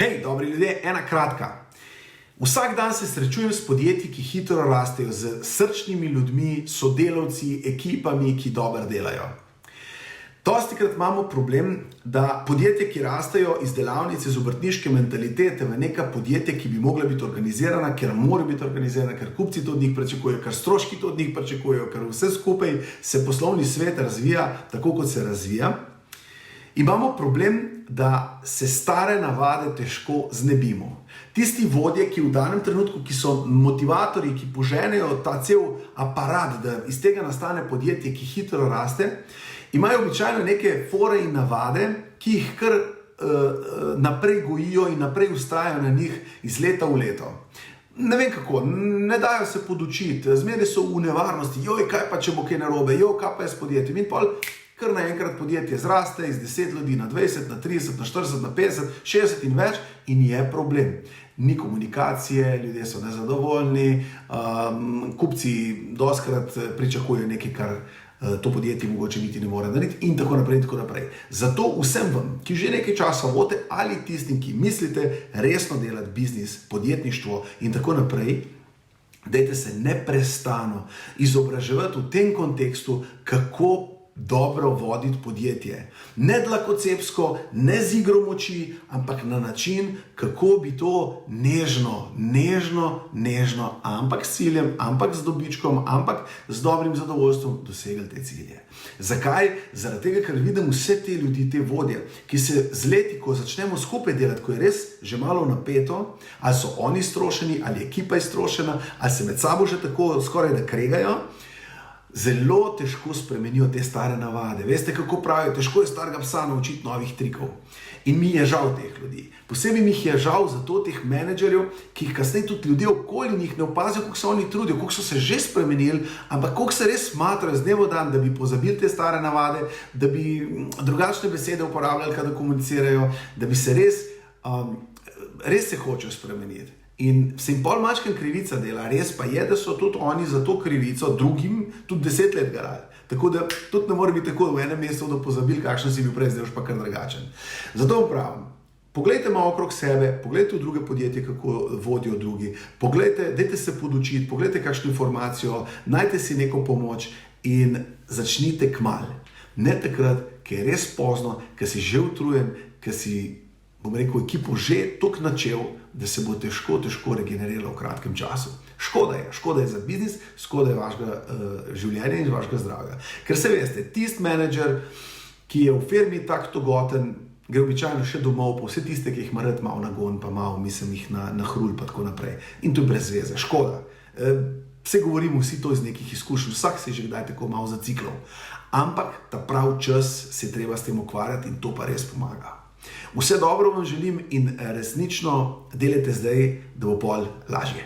Hej, dobri ljudje, ena kratka. Vsak dan se srečujem s podjetji, ki hitro rastejo, z srčnimi ljudmi, sodelavci, ekipami, ki dobro delajo. Dostikrat imamo problem, da podjetja, ki rastejo iz delavnice, iz obrtniške mentalitete v neka podjetja, ki bi mogla biti organizirana, ker mora biti organizirana, ker kupci to od njih pričakujejo, ker stroški to od njih pričakujejo, ker vse skupaj se poslovni svet razvija tako, kot se razvija. Imamo problem, da se stare navade težko znebimo. Tisti vodje, ki v danem trenutku, ki so motivatorji, ki poženejo ta cel aparat, da iz tega nastane podjetje, ki hitro raste, imajo običajno neke fore in navade, ki jih kar naprej gojijo in naprej vztrajajo na njih iz leta v leto. Ne vem kako, ne dajo se podučiti, zmeraj so v nevarnosti, joj, kaj pa če bo kaj narobe, joj, kaj pa je s podjetjem in pol. Ker naenkrat podjetje zraste iz 10 ljudi na 20, na 30, na 40, na 50, 60 in več in je problem. Ni komunikacije, ljudje so nezadovoljni, kupci dostikrat pričakujejo nekaj, kar to podjetje mogoče niti ne more narediti in tako naprej in tako naprej. Zato vsem vam, ki že nekaj časa vodite ali tistim, ki mislite resno delati biznis, podjetništvo in tako naprej, dajte se neprestano izobraževati v tem kontekstu, kako dobro voditi podjetje. Ne dlakocepsko, ne z igro moči, ampak na način, kako bi to nežno, ampak s ciljem, ampak z dobičkom, ampak z dobrim zadovoljstvom dosegli te cilje. Zakaj? Zaradi tega, ker vidim vse te ljudi, te vodje, ki se z leti, ko začnemo skupaj delati, ko je res že malo napeto, ali so oni strošeni, ali ekipa je strošena, ali se med sabo že tako skoraj da kregajo, zelo težko spremenijo te stare navade. Veste, kako pravijo, težko je starega psa naučiti novih trikov. In mi je žal teh ljudi. Posebej mi jih je žal zato teh menedžerjev, ki jih kasneje tudi ljudje okoli njih ne opazijo, koliko se oni trudijo, koliko so se že spremenili, ampak koliko se res smatrajo z dnevo dan, da bi pozabili te stare navade, da bi drugačne besede uporabljali, kada komunicirajo, da bi se res se hočejo spremeniti. In se jim pol mačken krivica dela, res pa je, da so tudi oni za to krivico drugim tudi 10 let garali. Tako da tudi ne more biti tako v enem mestu, da pozabili, kakšen si bil prej, zdaj už pa kar drugačen. Zato pravim, poglejte malo okrog sebe, poglejte v druge podjetje, kako vodijo drugi, poglejte, dajte se podučiti, poglejte kakšno informacijo, najte si neko pomoč in začnite kmalu. Ne takrat, ker je res pozno, ker si že utrujen, ker si, bom rekel, ekipo že toliko načel, da se bo težko regeneriralo v kratkem času. Škoda je za biznis, škoda je vašega življenja in vašega zdravja. Ker se veste, tisti menedžer, ki je v firmi tak togoten, gre običajno še domov, pa vse tiste, ki jih ima rad malo nagon, pa malo, mislim, jih na hrulj, pa tako naprej. In to je brez veze, škoda. Vse govorimo vsi to iz nekih izkušenj, vsak se je že kdaj tako malo zaciklal. Ampak ta prav čas se treba s tem ukvarjati in to pa res pomaga. Vse dobro vam želim in resnično delajte zdaj, da bo pol lažje.